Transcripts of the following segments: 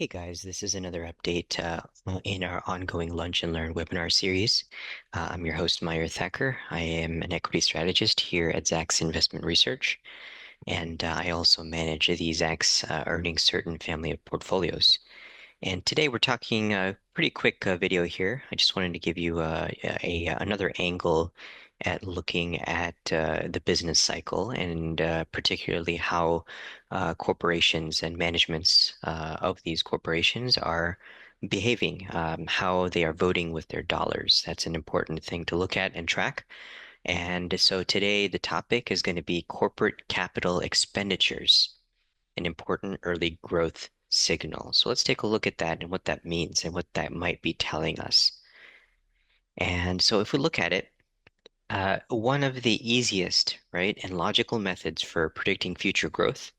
Hey guys, this is another update in our ongoing Lunch and Learn webinar series. I'm your host, Mayur Thaker. I am an equity strategist here at Zacks Investment Research, and I also manage the Zacks Earning Certain family of portfolios. And today we're talking a pretty quick video here. I just wanted to give you another angle at looking at the business cycle and particularly how corporations and managements of these corporations are behaving, how they are voting with their dollars. That's an important thing to look at and track. And so today the topic is going to be corporate capital expenditures, an important early growth signal. So let's take a look at that and what that means and what that might be telling us. And so if we look at it, one of the easiest, right, and logical methods for predicting future growth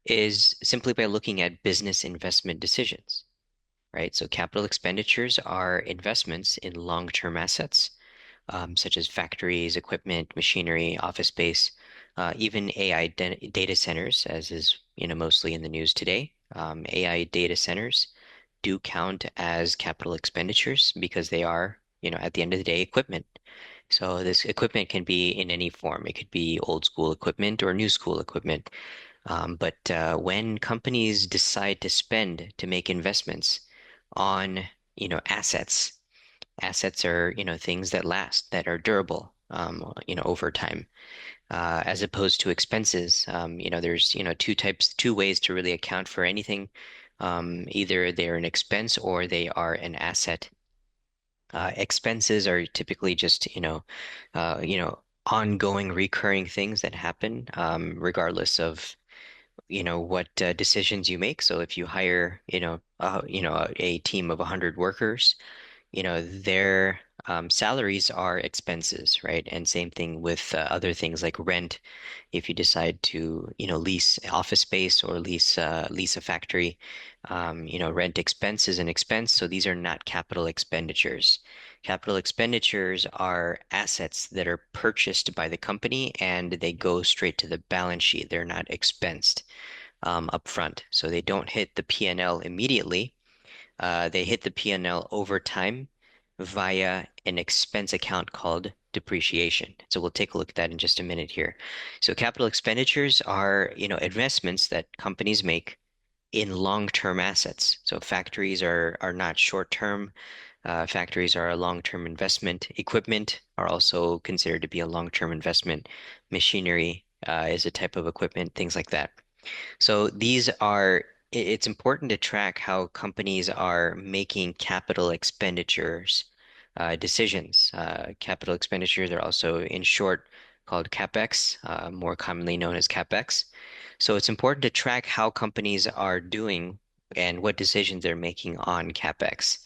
is simply by looking at business investment decisions, right? So capital expenditures are investments in long-term assets, such as factories, equipment, machinery, office space, even AI data centers, as is, mostly in the news today. AI data centers do count as capital expenditures because they are, at the end of the day, equipment. So this equipment can be in any form. It could be old school equipment or new school equipment. But when companies decide to spend to make investments on, assets, assets are, things that last, that are durable, over time, as opposed to expenses. There's, two ways to really account for anything. Either they're an expense or they are an asset. Expenses are typically just, ongoing recurring things that happen, regardless of, what decisions you make. So if you hire, a team of 100 workers, their salaries are expenses, right? And same thing with other things like rent. If you decide to, lease office space or lease a factory, rent expense is an expense. So these are not capital expenditures. Capital expenditures are assets that are purchased by the company and they go straight to the balance sheet. They're not expensed upfront. So they don't hit the P&L immediately. They hit the P&L over time via an expense account called depreciation. So we'll take a look at that in just a minute here. So capital expenditures are, investments that companies make in long-term assets. So factories are not short-term. Factories are a long-term investment. Equipment are also considered to be a long-term investment. Machinery is a type of equipment, things like that. So it's important to track how companies are making capital expenditures decisions. Capital expenditures are also in short called capex, more commonly known as capex. So it's important to track how companies are doing and what decisions they're making on capex.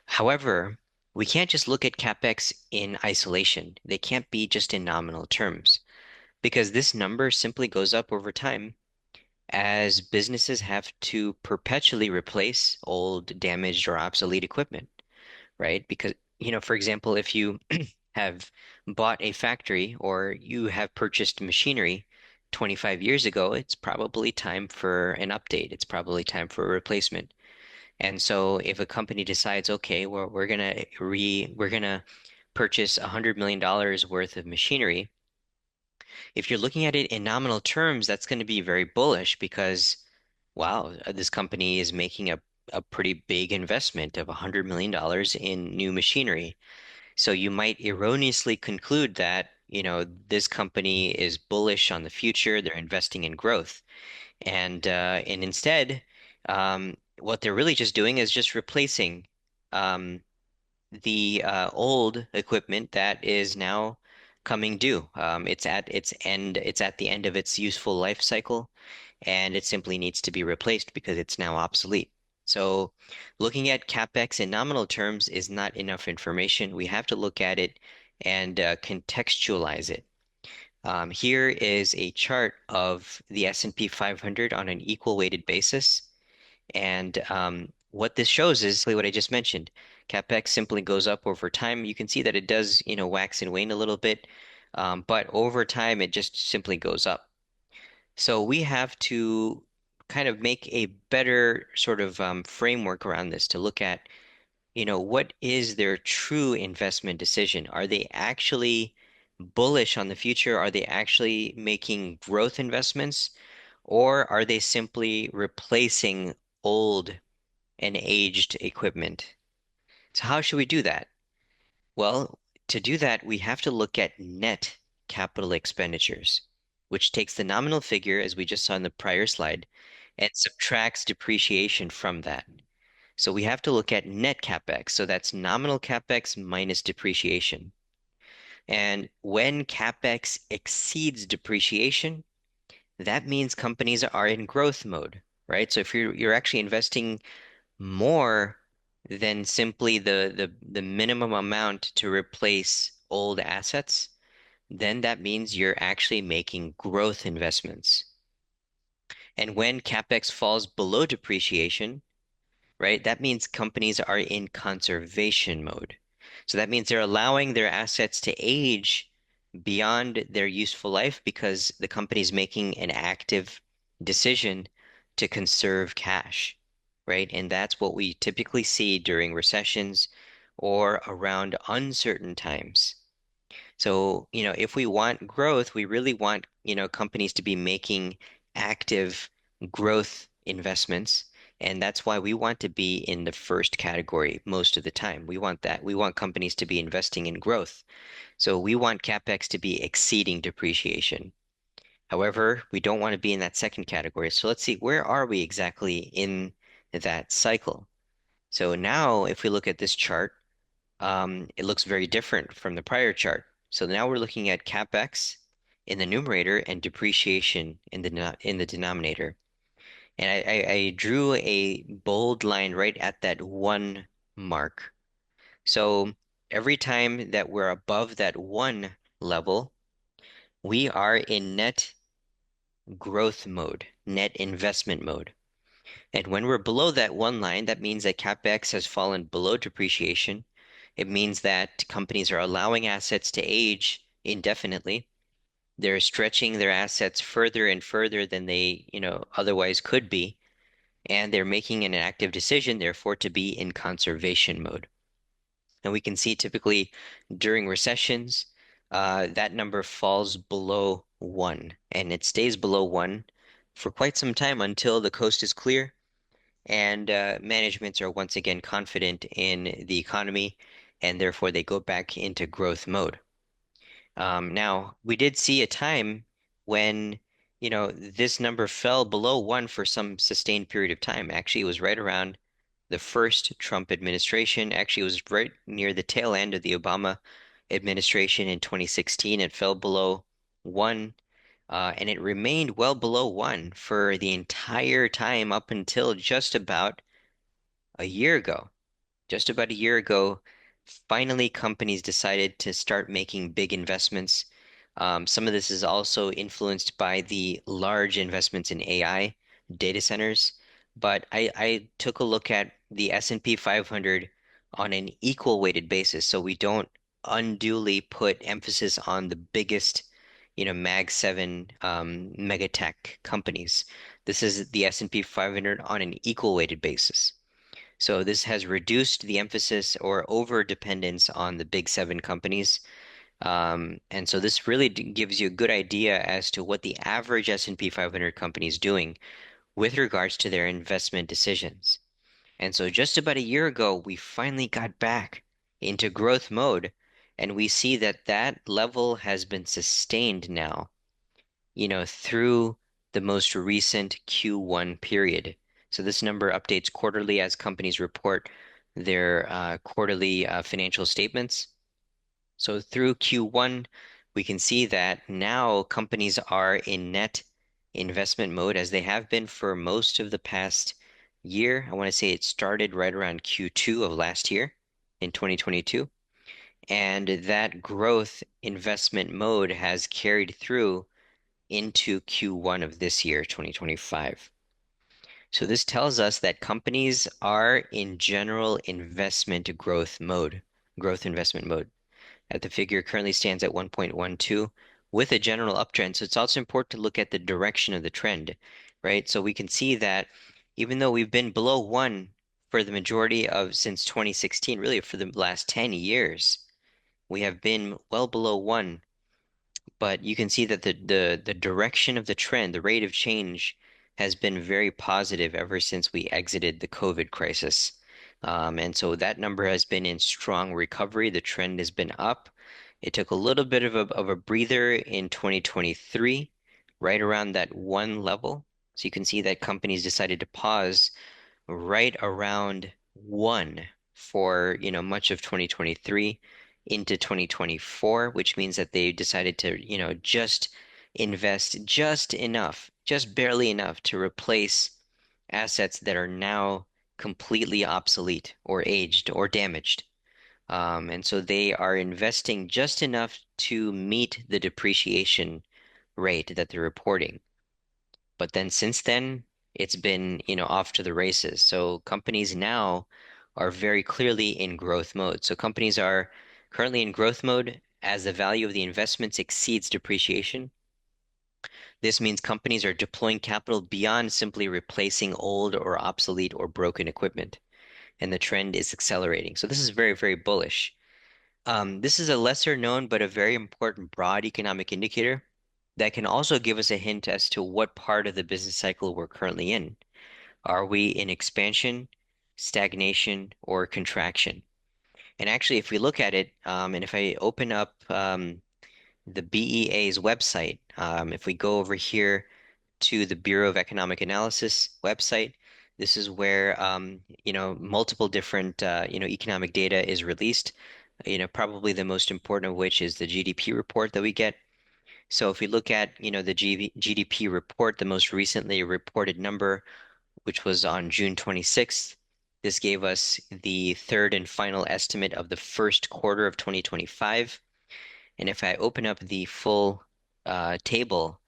However, we can't just look at capex in isolation. They can't be just in nominal terms because this number simply goes up over time as businesses have to perpetually replace old, damaged, or obsolete equipment, right? Because, for example, if you have bought a factory or you have purchased machinery 25 years ago, it's probably time for an update. It's probably time for a replacement. And so if a company decides, okay, well, we're gonna purchase $100 million worth of machinery, if you're looking at it in nominal terms, that's going to be very bullish because, wow, this company is making a pretty big investment of $100 million in new machinery. So you might erroneously conclude that, this company is bullish on the future, they're investing in growth. And instead, what they're really just doing is just replacing um, the old equipment that is now coming due. It's at its end, it's at the end of its useful life cycle, and it simply needs to be replaced because it's now obsolete. So looking at capex in nominal terms is not enough information. We have to look at it and contextualize it. Here is a chart of the S&P 500 on an equal weighted basis. And what this shows is what I just mentioned. CapEx simply goes up over time. You can see that it does, wax and wane a little bit, but over time it just simply goes up. So we have to kind of make a better sort of framework around this to look at, what is their true investment decision? Are they actually bullish on the future? Are they actually making growth investments? Or are they simply replacing old and aged equipment? So how should we do that? Well, to do that, we have to look at net capital expenditures, which takes the nominal figure, as we just saw in the prior slide, and subtracts depreciation from that. So we have to look at net capex. So that's nominal capex minus depreciation. And when capex exceeds depreciation, that means companies are in growth mode, right? So if you're actually investing more than simply the minimum amount to replace old assets, then that means you're actually making growth investments. And when capex falls below depreciation, right, that means companies are in conservation mode. So that means they're allowing their assets to age beyond their useful life because the company's making an active decision to conserve cash, right? And that's what we typically see during recessions or around uncertain times. So, if we want growth, we really want, companies to be making active growth investments. And that's why we want to be in the first category most of the time. We want that. We want companies to be investing in growth. So we want CapEx to be exceeding depreciation. However, we don't want to be in that second category. So let's see, where are we exactly in that cycle? So now, if we look at this chart, it looks very different from the prior chart. So now we're looking at capex in the numerator and depreciation in the denominator. And I drew a bold line right at that one mark. So every time that we're above that one level, we are in net growth mode, net investment mode. And when we're below that one line, that means that capex has fallen below depreciation. It means that companies are allowing assets to age indefinitely. They're stretching their assets further and further than they, otherwise could be. And they're making an active decision, therefore, to be in conservation mode. And we can see typically during recessions, that number falls below one, and it stays below one for quite some time until the coast is clear and managements are once again confident in the economy, and therefore they go back into growth mode. Now, we did see a time when, this number fell below one for some sustained period of time. Actually, it was right around the first Trump administration. Actually, it was right near the tail end of the Obama administration in 2016. It fell below one, and it remained well below one for the entire time up until just about a year ago. Just about a year ago, finally companies decided to start making big investments. Some of this is also influenced by the large investments in AI data centers. But I took a look at the S&P 500 on an equal weighted basis, so we don't unduly put emphasis on the biggest, Mag 7 mega tech companies. This is the S&P 500 on an equal weighted basis. So this has reduced the emphasis or over dependence on the big seven companies. And so this really gives you a good idea as to what the average S&P 500 company is doing with regards to their investment decisions. And so just about a year ago, we finally got back into growth mode, and we see that that level has been sustained now, through the most recent Q1 period. So this number updates quarterly as companies report their quarterly financial statements. So through Q1, we can see that now companies are in net investment mode as they have been for most of the past year. I want to say it started right around Q2 of last year in 2022. And that growth investment mode has carried through into Q1 of this year, 2025. So this tells us that companies are in general investment growth investment mode. The figure currently stands at 1.12 with a general uptrend. So it's also important to look at the direction of the trend. right? So we can see that even though we've been below one for the majority of since 2016, really for the last 10 years, we have been well below one. But you can see that the direction of the trend, the rate of change, has been very positive ever since we exited the COVID crisis. And so that number has been in strong recovery. The trend has been up. It took a little bit of a breather in 2023, right around that one level. So you can see that companies decided to pause right around one for, much of 2023 into 2024, which means that they decided to, just invest just enough, just barely enough to replace assets that are now completely obsolete or aged or damaged. And so they are investing just enough to meet the depreciation rate that they're reporting. But then since then, it's been, off to the races. So companies now are very clearly in growth mode. So companies are currently in growth mode as the value of the investments exceeds depreciation. This means companies are deploying capital beyond simply replacing old or obsolete or broken equipment. And the trend is accelerating. So this is very, very bullish. This is a lesser known but a very important broad economic indicator that can also give us a hint as to what part of the business cycle we're currently in. Are we in expansion, stagnation, or contraction? And actually, if we look at it, and if I open up the BEA's website, if we go over here to the Bureau of Economic Analysis website, this is where multiple different economic data is released. Probably the most important of which is the GDP report that we get. So if we look at the GDP report, the most recently reported number, which was on June 26th, this gave us the third and final estimate of the first quarter of 2025. And if I open up the full table,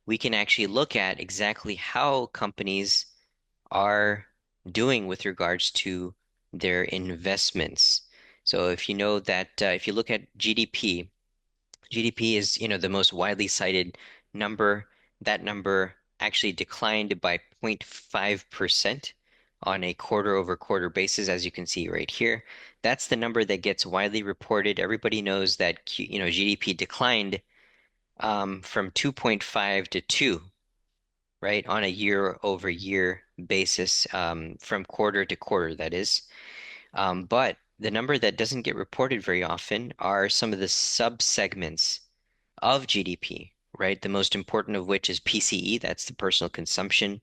we can actually look at exactly how companies are doing with regards to their investments. So if you know that if you look at GDP, GDP is, the most widely cited number. That number actually declined by 0.5% on a quarter over quarter basis, as you can see right here. That's the number that gets widely reported. Everybody knows that, GDP declined from 2.5 to 2, right, on a year over year basis, from quarter to quarter, that is. But the number that doesn't get reported very often are some of the sub-segments of GDP, right? The most important of which is PCE, that's the personal consumption.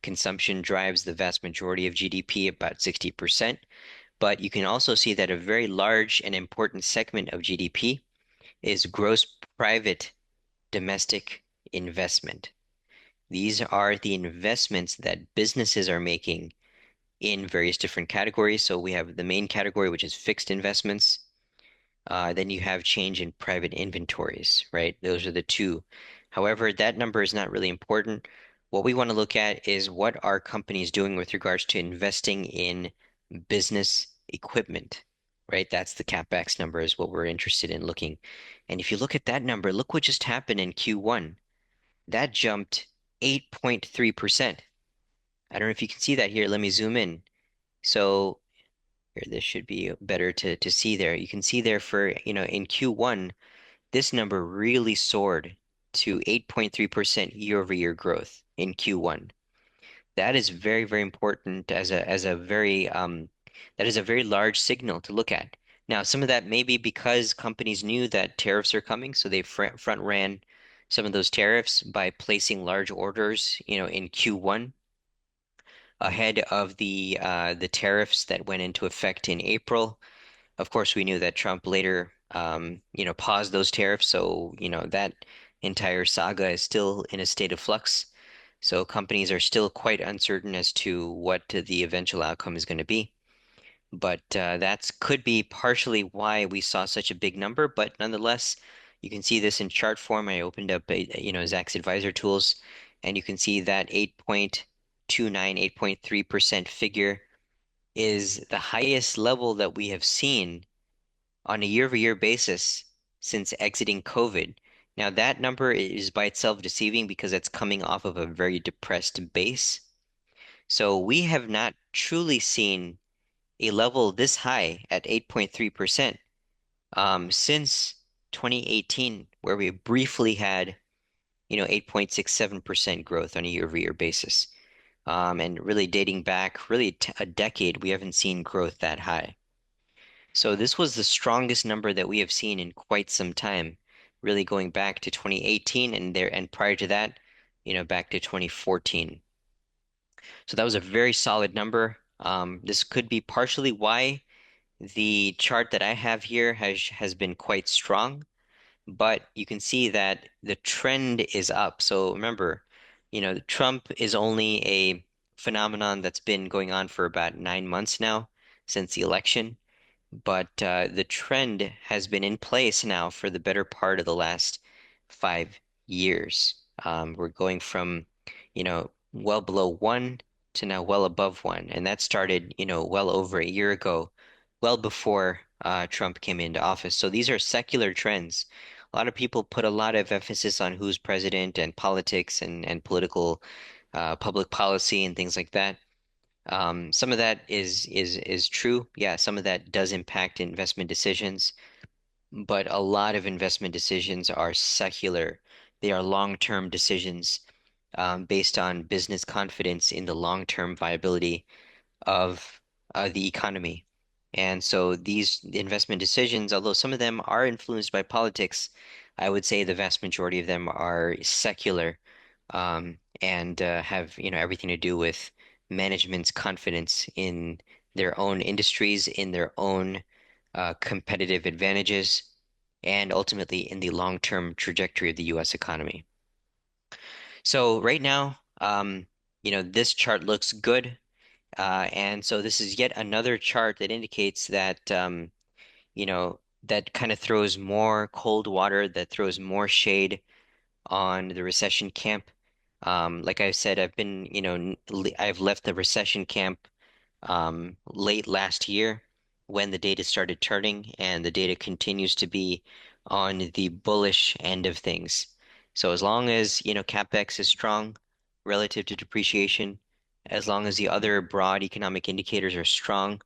Consumption drives the vast majority of GDP, about 60%. But you can also see that a very large and important segment of GDP is gross private domestic investment. These are the investments that businesses are making in various different categories. So we have the main category, which is fixed investments. Then you have change in private inventories, right? Those are the two. However, that number is not really important. What we want to look at is what are companies doing with regards to investing in business equipment, right? That's the capex number is what we're interested in looking. And if you look at that number, look what just happened in Q1. That jumped 8.3%. I don't know if you can see that here. Let me zoom in. So here, this should be better to see there. You can see there for, in Q1, this number really soared to 8.3% year over year growth in Q1. That is very, very important as a very that is a very large signal to look at. Now, some of that may be because companies knew that tariffs are coming, so they front ran some of those tariffs by placing large orders, in Q1 ahead of the tariffs that went into effect in April. Of course, we knew that Trump later, paused those tariffs. So, that entire saga is still in a state of flux. So companies are still quite uncertain as to what the eventual outcome is going to be. But that could be partially why we saw such a big number. But nonetheless, you can see this in chart form. I opened up, Zacks Advisor Tools, and you can see that 8.29, 8.3% figure is the highest level that we have seen on a year-over-year basis since exiting COVID. Now that number is by itself deceiving because it's coming off of a very depressed base. So we have not truly seen a level this high at 8.3% since 2018, where we briefly had, 8.67% growth on a year-over-year basis. And really dating back really a decade, we haven't seen growth that high. So this was the strongest number that we have seen in quite some time, really going back to 2018 and prior to that, back to 2014. So that was a very solid number. This could be partially why the chart that I have here has been quite strong, but you can see that the trend is up. So remember, Trump is only a phenomenon that's been going on for about 9 months now since the election. But the trend has been in place now for the better part of the last 5 years. We're going from, well below one to now well above one. And that started, well over a year ago, well before Trump came into office. So these are secular trends. A lot of people put a lot of emphasis on who's president and politics and political public policy and things like that. Some of that is true. Yeah, some of that does impact investment decisions, but a lot of investment decisions are secular. They are long-term decisions based on business confidence in the long-term viability of the economy. And so these investment decisions, although some of them are influenced by politics, I would say the vast majority of them are secular, and have, everything to do with management's confidence in their own industries, in their own competitive advantages, and ultimately in the long-term trajectory of the US economy. So right now, this chart looks good. And so this is yet another chart that indicates that, that kind of throws more cold water, that throws more shade on the recession camp. Like I said, I've left the recession camp late last year when the data started turning, and the data continues to be on the bullish end of things. So as long as, capex is strong relative to depreciation, as long as the other broad economic indicators are strong,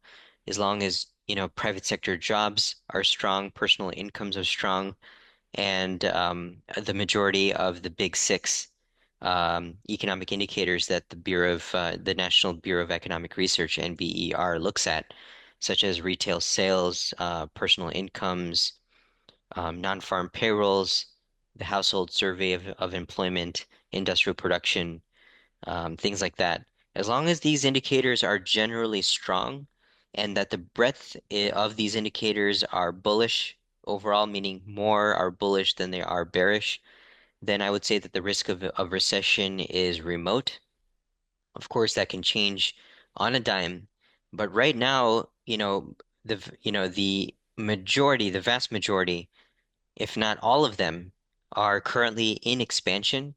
as long as, private sector jobs are strong, personal incomes are strong, and the majority of the big six economic indicators that the National Bureau of Economic Research, NBER, looks at, such as retail sales, personal incomes, non-farm payrolls, the household survey of employment, industrial production, things like that. As long as these indicators are generally strong and that the breadth of these indicators are bullish overall, meaning more are bullish than they are bearish, then I would say that the risk of recession is remote. Of course, that can change on a dime, but right now, the vast majority, if not all of them, are currently in expansion,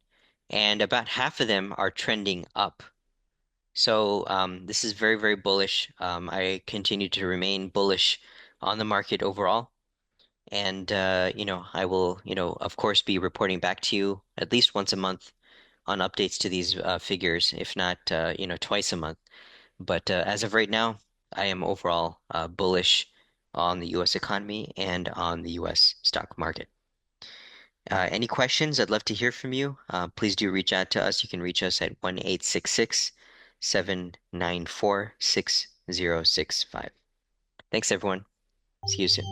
and about half of them are trending up. So this is very, very bullish. I continue to remain bullish on the market overall. And I will, of course, be reporting back to you at least once a month on updates to these figures, if not, twice a month. But as of right now, I am overall bullish on the U.S. economy and on the U.S. stock market. Any questions? I'd love to hear from you. Please do reach out to us. You can reach us at 1-866-794-6065. Thanks, everyone. See you soon.